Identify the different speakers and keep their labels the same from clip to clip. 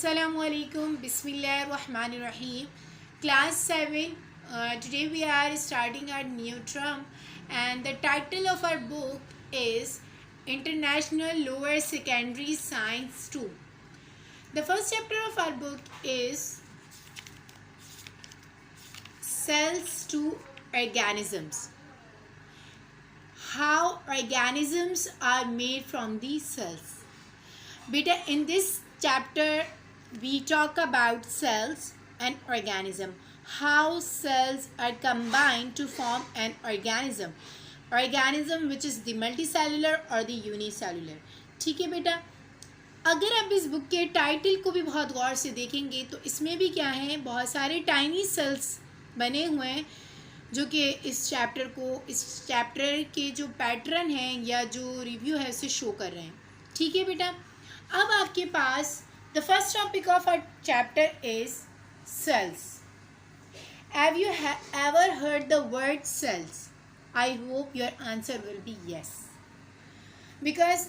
Speaker 1: Assalamualaikum. Bismillahirrahmanirrahim. Class 7. Today we are starting our new term, and the title of our book is International Lower Secondary Science 2. The first chapter of our book is Cells to Organisms. How organisms are made from the cells. Beta, in this chapter we talk about cells and organism, how cells are combined to form an organism which is the multicellular or the unicellular. ठीक है बेटा, अगर आप इस book के title को भी बहुत गौर से देखेंगे तो इसमें भी क्या है, बहुत सारे टाइनी सेल्स बने हुए हैं जो कि इस चैप्टर के जो पैटर्न हैं या जो रिव्यू है उसे शो कर रहे हैं. ठीक है बेटा, अब आपके पास the first topic of our chapter is cells. Have you ever heard the word cells? I hope your answer will be yes, because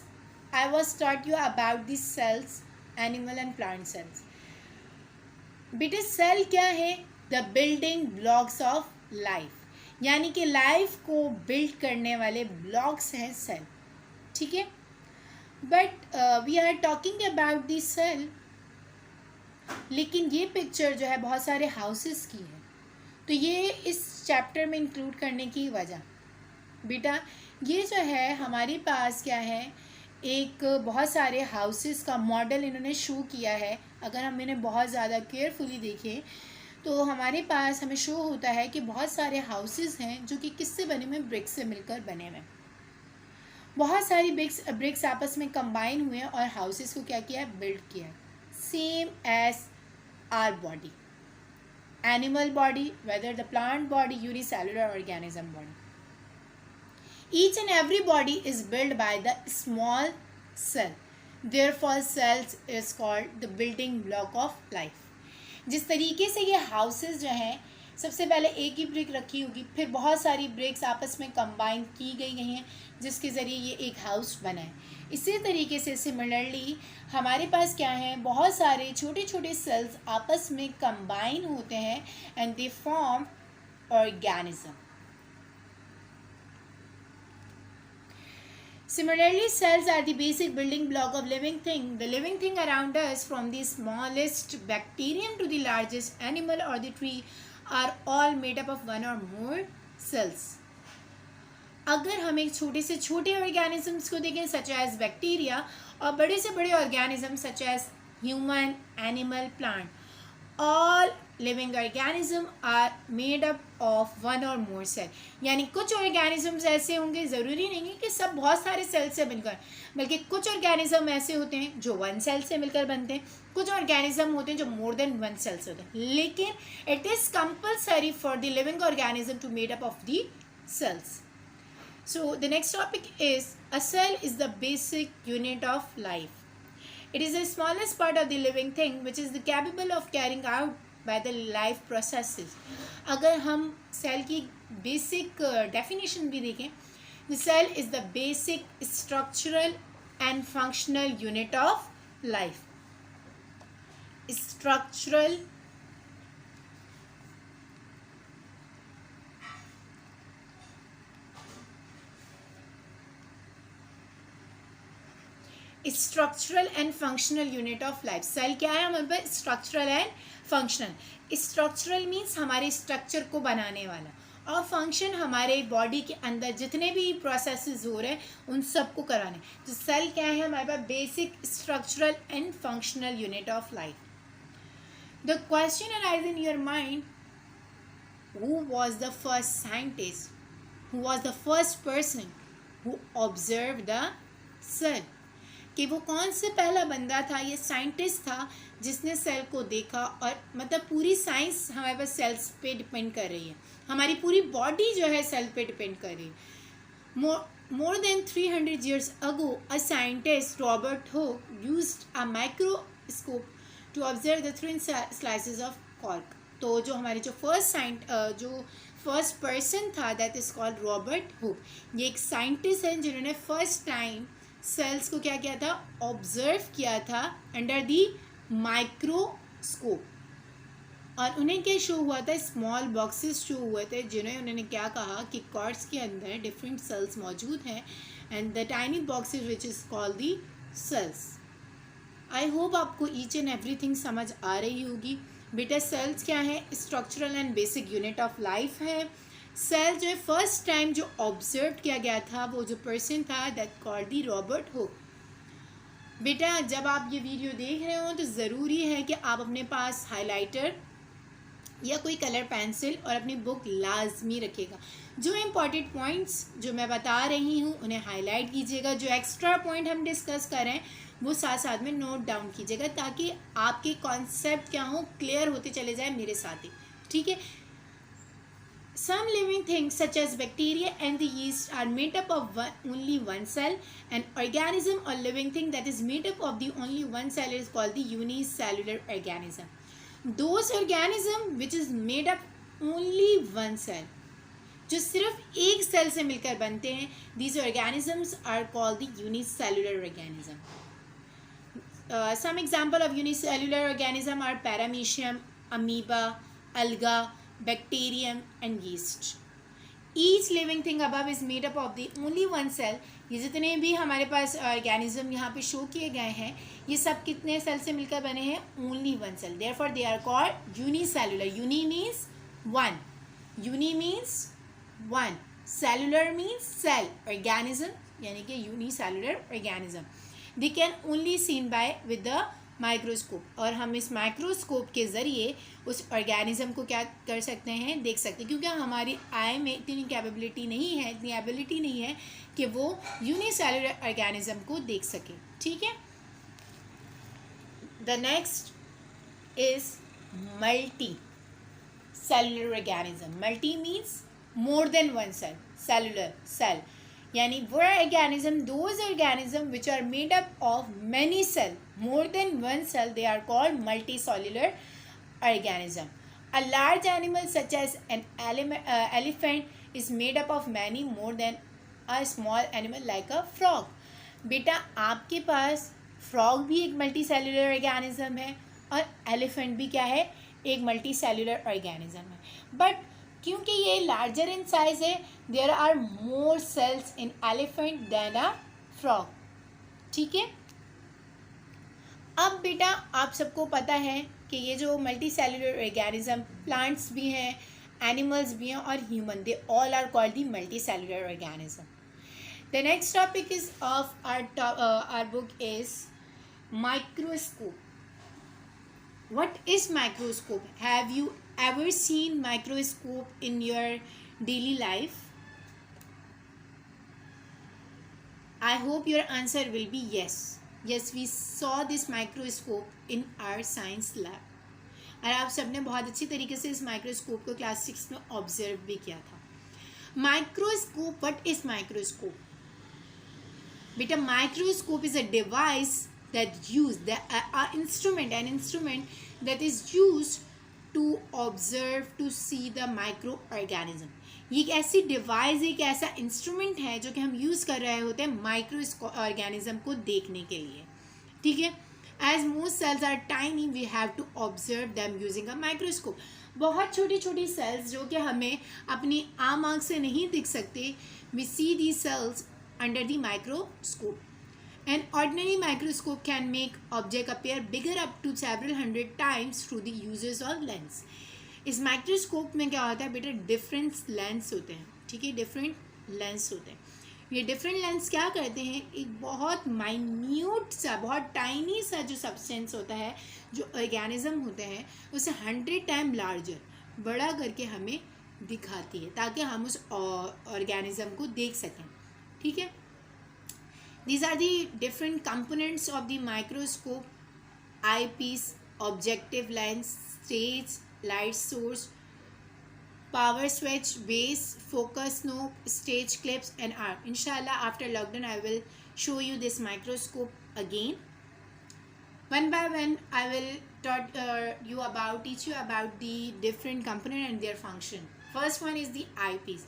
Speaker 1: I was taught you about the cells, animal and plant cells. बेटे cell क्या है? The building blocks of life, यानी कि life को build करने वाले blocks हैं cell. ठीक है, but we are talking about the cell. लेकिन ये पिक्चर जो है बहुत सारे हाउसेस की है, तो ये इस चैप्टर में इंक्लूड करने की वजह बेटा, ये जो है हमारे पास क्या है, एक बहुत सारे हाउसेस का मॉडल इन्होंने शो किया है. अगर हम इन्हें बहुत ज़्यादा केयरफुली देखें तो हमारे पास हमें शो होता है कि बहुत सारे हाउसेस हैं जो कि किससे बने हुए? ब्रिक्स से मिलकर बने हुए. बहुत सारी ब्रिक्स आपस में कंबाइन हुए और हाउसेस को क्या किया है? बिल्ड किया है. Same as our body, animal body, whether the plant body, unicellular organism body. Each and every body is build by the small cell, therefore cells is called the building block of life. जिस तरीके से ये houses जो हैं, सबसे पहले एक ही brick रखी होगी, फिर बहुत सारी ब्रिक्स आपस में कंबाइन की गई हैं जिसके ज़रिए ये एक हाउस बना है. इसी तरीके से सिमिलरली हमारे पास क्या है, बहुत सारे छोटे छोटे सेल्स आपस में कंबाइन होते हैं and they form organism. Similarly, cells are the basic building block of living thing. The living thing around us, from the smallest bacterium to the largest animal or the tree, are all made up of one or more cells. अगर हम एक छोटे से छोटे organisms को देखें such as bacteria, और बड़े से बड़े organism such as human, animal, plant, all living organism are made up of one और मोर सेल. यानी कुछ ऑर्गेनिजम्स ऐसे होंगे, ज़रूरी नहीं है कि सब बहुत सारे सेल से मिलकर, बल्कि कुछ ऑर्गेनिज्म ऐसे होते हैं जो वन सेल से मिलकर बनते हैं, कुछ ऑर्गेनिज्म होते हैं जो मोर देन वन सेल से होते हैं. लेकिन it is compulsory for the living organism to made up of the cells. So the next topic is a cell is the basic unit of life. It is the smallest part of the living thing which is capable of carrying out by the life processes. अगर हम cell की basic definition भी देखें, the cell is the basic structural and functional unit of life. Structural structural and functional unit of life. Cell क्या है हमारे पास? Structural and functional. Structural means हमारे स्ट्रक्चर को बनाने वाला, और फंक्शन हमारे बॉडी के अंदर जितने भी प्रोसेसेस हो रहे हैं उन सब को कराने. तो सेल क्या है हमारे पास? Basic structural and functional unit of life. The question arise in your mind, who was the first scientist, who was the first person who observe the cell? कि वो कौन से पहला बंदा था, ये साइंटिस्ट था जिसने सेल को देखा. और मतलब पूरी साइंस हमारे पास सेल्स पे डिपेंड कर रही है, हमारी पूरी बॉडी जो है सेल पे डिपेंड कर रही है. More than 300 years ago, a scientist, Robert Hooke, used a microscope to observe the thin slices of cork. तो जो हमारे जो फर्स्ट पर्सन था, that is called Robert Hooke. ये एक साइंटिस्ट हैं जिन्होंने फर्स्ट टाइम सेल्स को क्या किया था? ऑब्जर्व किया था अंडर दी माइक्रोस्कोप। और उन्हें क्या शो हुआ था, स्मॉल बॉक्सेस शो हुए थे, जिन्हें उन्होंने क्या कहा कि कॉर्ड्स के अंदर डिफरेंट सेल्स मौजूद हैं and the tiny boxes which is called the cells. I hope आपको ईच एंड एवरीथिंग समझ आ रही होगी। बेटा सेल्स क्या है, structural and basic unit of life है। सेल जो है फर्स्ट टाइम जो ऑब्जर्व किया गया था वो जो पर्सन था that called the Robert Hooke. बेटा जब आप ये वीडियो देख रहे हो तो ज़रूरी है कि आप अपने पास हाइलाइटर या कोई कलर पेंसिल और अपनी बुक लाजमी रखिएगा। जो इम्पॉर्टेंट पॉइंट्स जो मैं बता रही हूँ उन्हें हाईलाइट कीजिएगा, जो एक्स्ट्रा पॉइंट हम डिस्कस करें वो साथ साथ में नोट डाउन कीजिएगा, ताकि आपके कॉन्सेप्ट क्या हो क्लियर होते चले जाए मेरे साथ ही, ठीक है। Some living things such as bacteria and the yeast are made up of only one cell. An organism or living thing that is made up of the only one cell is called the unicellular organism. Those organism which is made up only one cell, जो सिर्फ एक cell से मिलकर बनते हैं, these organisms are called the unicellular organism. Some example of unicellular organism are paramecium, amoeba, alga, bacterium and yeast. Each living thing above is made up of the only one cell. ये जितने भी हमारे पास organism यहाँ पे show किए गए हैं ये सब कितने सेल से मिलकर बने हैं, only one cell. Therefore they are called unicellular. Uni means one, uni means one, cellular means cell, organism यानी कि unicellular organism. They can only seen by with the microscope, और हम इस माइक्रोस्कोप के ज़रिए उस ऑर्गेनिज्म को क्या कर सकते हैं, देख सकते हैं, क्योंकि हमारी आई में इतनी कैपेबिलिटी नहीं है, इतनी एबिलिटी नहीं है कि वो यूनिसेलुलर ऑर्गेनिज्म को देख सके, ठीक है। The next is multi cellular organism. Multi means more than one cell, cellular cell यानी वो organism, those organism which are made up of many cell, more than one cell, they are called multicellular organism. A large animal such as an elephant is made up of many more than a small animal like a frog. बेटा आपके पास frog भी एक multicellular organism है और elephant भी क्या है, एक मल्टीसेलुलर ऑर्गेनिज्म है, बट क्योंकि ये लार्जर इन साइज है, there are more cells in elephant than a frog, ठीक है। अब बेटा आप सबको पता है कि ये जो मल्टी सेलुलर ऑर्गेनिज्म प्लांट्स भी हैं, एनिमल्स भी हैं और human, they all are called the multi cellular organism. The next topic is of our book is microscope. What is microscope? Have you ever seen microscope in your daily life? I hope your answer will be yes. Yes, we saw this microscope in our science lab. और आप सबने बहुत अच्छी तरीके से इस microscope को class 6 में ऑब्जर्व भी किया था। Microscope, what is microscope? बेटा microscope is a device that use the an instrument that is used to observe, to see the microorganism. ये एक ऐसी डिवाइस, एक ऐसा इंस्ट्रूमेंट है जो कि हम यूज़ कर रहे होते हैं माइक्रो ऑर्गेनिज्म को देखने के लिए, ठीक है। As most cells are tiny we have to observe them using a microscope. बहुत छोटी छोटी सेल्स जो कि हमें अपनी आम आँख से नहीं दिख सकते, we see the cells under the microscope. An ordinary microscope can make object appear bigger up to several hundred times through the uses of lens. इस माइक्रोस्कोप में क्या होता है बेटा, डिफरेंट लेंस होते हैं, ठीक है, डिफरेंट लेंस होते हैं। ये डिफरेंट लेंस क्या करते हैं, एक बहुत माइन्यूट सा, बहुत टाइनी सा जो सब्सटेंस होता है, जो ऑर्गेनिज्म होते हैं, उसे 100 टाइम लार्जर, बड़ा करके हमें दिखाती है ताकि हम उस ऑर्गेनिज्म को देख सकें, ठीक है। These are the different components of the microscope: eyepiece, objective lens, stage, light source, power switch, base, focus knob, stage clips and arm. Inshallah after lockdown I will show you this microscope again. One by one I will teach you about the different component and their function. First one is the eyepiece.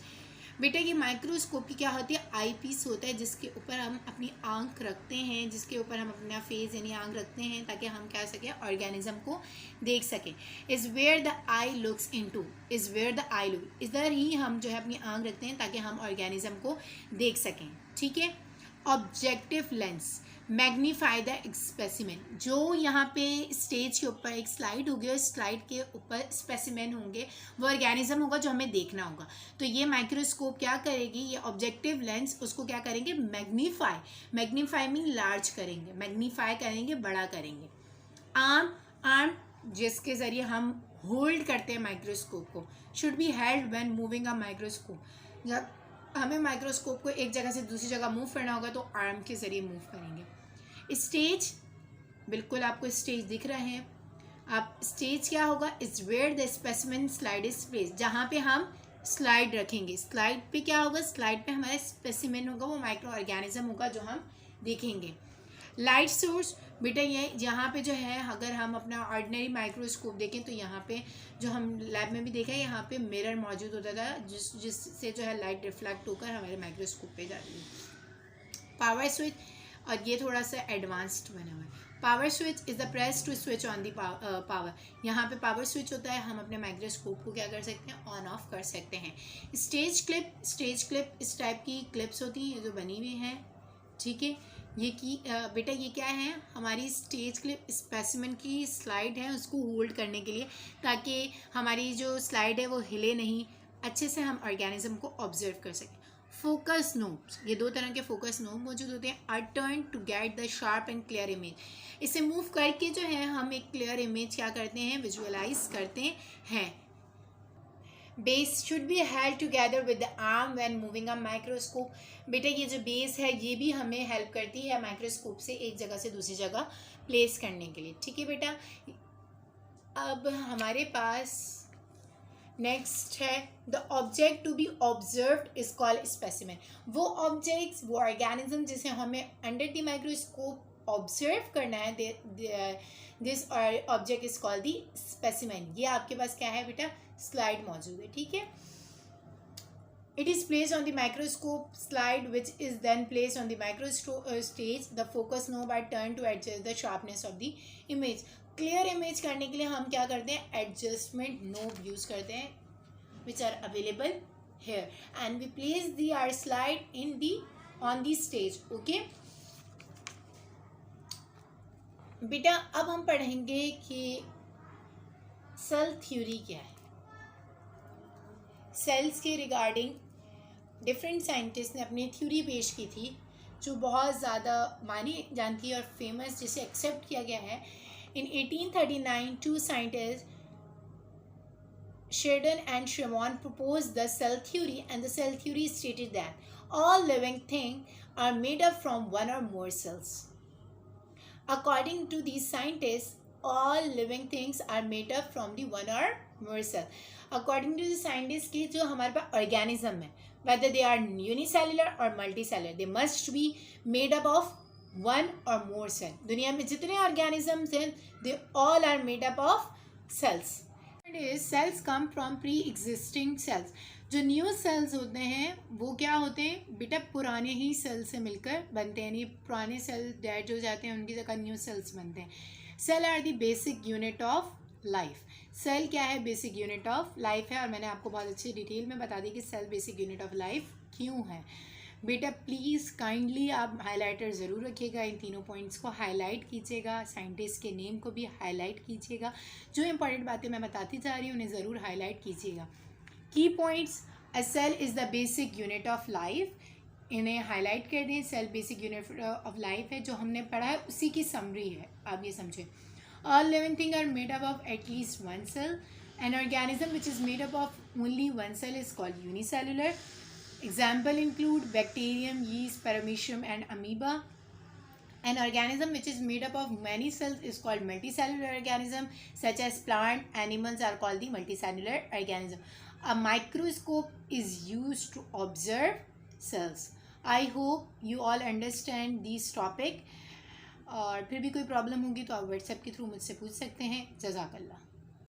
Speaker 1: बेटा ये microscope की क्या होती है, आई piece होता है जिसके ऊपर हम अपनी आंख रखते हैं, जिसके ऊपर हम अपना फेस यानी आंख रखते हैं ताकि हम क्या सकें, ऑर्गेनिज्म को देख सकें। Is where the eye looks into, is where the eye look, इधर ही हम जो है अपनी आंख रखते हैं ताकि हम ऑर्गेनिज्म को देख सकें। ठीक है। Objective lens magnify the specimen, जो यहाँ पे स्टेज के ऊपर एक स्लाइड होगी और स्लाइड के ऊपर स्पेसिमेन होंगे, वो ऑर्गेनिज्म होगा जो हमें देखना होगा। तो ये माइक्रोस्कोप क्या करेगी, ये ऑब्जेक्टिव लेंस उसको क्या करेंगे, मैग्नीफाई, मैग्नीफाई मीन लार्ज करेंगे, मैग्नीफाई करेंगे, बड़ा करेंगे। आर्म जिसके ज़रिए हम होल्ड करते हैं माइक्रोस्कोप को, should be held when moving a microscope, जब हमें माइक्रोस्कोप को एक जगह से दूसरी जगह मूव करना होगा तो आर्म के ज़रिए मूव करेंगे। स्टेज, बिल्कुल आपको स्टेज दिख रहे हैं, आप स्टेज क्या होगा, is where the specimen slide is place, जहाँ पे हम स्लाइड रखेंगे, स्लाइड पे क्या होगा, स्लाइड पे हमारा स्पेसिमेन होगा, वो माइक्रो ऑर्गेनिज्म होगा जो हम देखेंगे। लाइट सोर्स, बेटा ये यहाँ पे जो है, अगर हम अपना ऑर्डिनरी माइक्रोस्कोप देखें तो यहाँ पे जो हम लैब में भी देखा है, यहाँ पे मिरर मौजूद होता था जिससे जो है लाइट रिफ्लेक्ट होकर हमारे माइक्रोस्कोप पे जाती है। पावर स्विच, और ये थोड़ा सा एडवांस्ड बना हुआ है। Power switch is the press to switch on the power, यहाँ पे पावर स्विच होता है, हम अपने माइक्रोस्कोप को क्या कर सकते हैं, ऑन ऑफ कर सकते हैं। स्टेज क्लिप, स्टेज क्लिप इस टाइप की क्लिप्स होती हैं जो बनी हुई हैं। ठीक है। ये की बेटा ये क्या है, हमारी स्टेज क्लिप स्पेसिमेन की स्लाइड है, उसको होल्ड करने के लिए, ताकि हमारी जो स्लाइड है वो हिले नहीं, अच्छे से हम ऑर्गेनिज्म को ऑब्जर्व कर सकें। फोकस नोब्स, ये दो तरह के फोकस नोब मौजूद होते हैं। Are turn to get the sharp and clear image, इसे मूव करके जो है हम एक क्लियर इमेज क्या करते हैं, विजुअलाइज करते हैं। Base should be held together with the arm when moving a microscope, बेटा ये जो बेस है ये भी हमें हेल्प करती है माइक्रोस्कोप से एक जगह से दूसरी जगह प्लेस करने के लिए। ठीक है बेटा। अब हमारे पास नेक्स्ट है the object to be observed is called specimen, वो ऑब्जेक्ट्स, वो ऑर्गेनिज्म जिसे हमें अंडर द माइक्रोस्कोप ऑब्जर्व करना है, this object is called the specimen. ये आपके पास क्या है बेटा, स्लाइड मौजूद है। ठीक है। It is placed on the microscope slide, which is then placed on the stage. The focus knob are turned to adjust the sharpness of the image. Clear image करने के लिए हम क्या करते हैं, adjustment knob use करते हैं, which are available here, and we place our slide on the stage. Okay. बेटा अब हम पढ़ेंगे कि सेल थ्योरी क्या है। सेल्स के रिगार्डिंग डिफरेंट साइंटिस्ट ने अपनी थ्योरी पेश की थी जो बहुत ज़्यादा मानी जानती है और फेमस, जिसे एक्सेप्ट किया गया है। In 1839 two scientist Schleiden and Schwann proposed the cell theory, and the cell theory stated that all living things are made up from one or more cells. According to these scientists, all living things are made up from the one or more cell. According to the scientists कि जो हमारे पास organism है, whether they are unicellular or multicellular, they must be made up of one or more cell. दुनिया में जितने organisms हैं, they all are made up of cells. Cells come from pre-existing cells. जो new sales होते हैं वो क्या होते हैं बेटा, पुराने ही सेल से मिलकर बनते हैं, यानी पुराने सेल डेड हो जाते हैं, उनकी जगह न्यू सेल्स बनते हैं। Cell are the basic unit of life. Cell क्या है, बेसिक यूनिट ऑफ लाइफ है, और मैंने आपको बहुत अच्छी डिटेल में बता दी कि cell basic unit of life क्यों है। बेटा प्लीज़ काइंडली आप हाइलाइटर ज़रूर रखिएगा, इन तीनों पॉइंट्स को हाईलाइट कीजिएगा, साइंटिस्ट के नेम को भी हाईलाइट कीजिएगा, जो इंपॉर्टेंट बातें मैं बताती जा रही हूँ उन्हें ज़रूर हाईलाइट कीजिएगा। Key points, a cell is the basic unit of life, इन्हें हाईलाइट कर दें। Cell basic unit of life है, जो हमने पढ़ा है उसी की समरी है, आप ये समझें। All living thing are made up of at least one cell, an organism which is made up of only one cell is called unicellular. Example include bacterium, yeast, paramecium and amoeba. An organism which is made up of many cells is called multicellular organism, such as plant, animals are called the multicellular organism. A microscope is used to observe cells. I hope you all understand this topic. और फिर भी कोई problem होगी तो आप WhatsApp के through मुझसे पूछ सकते हैं। जज़ाकल्लाह।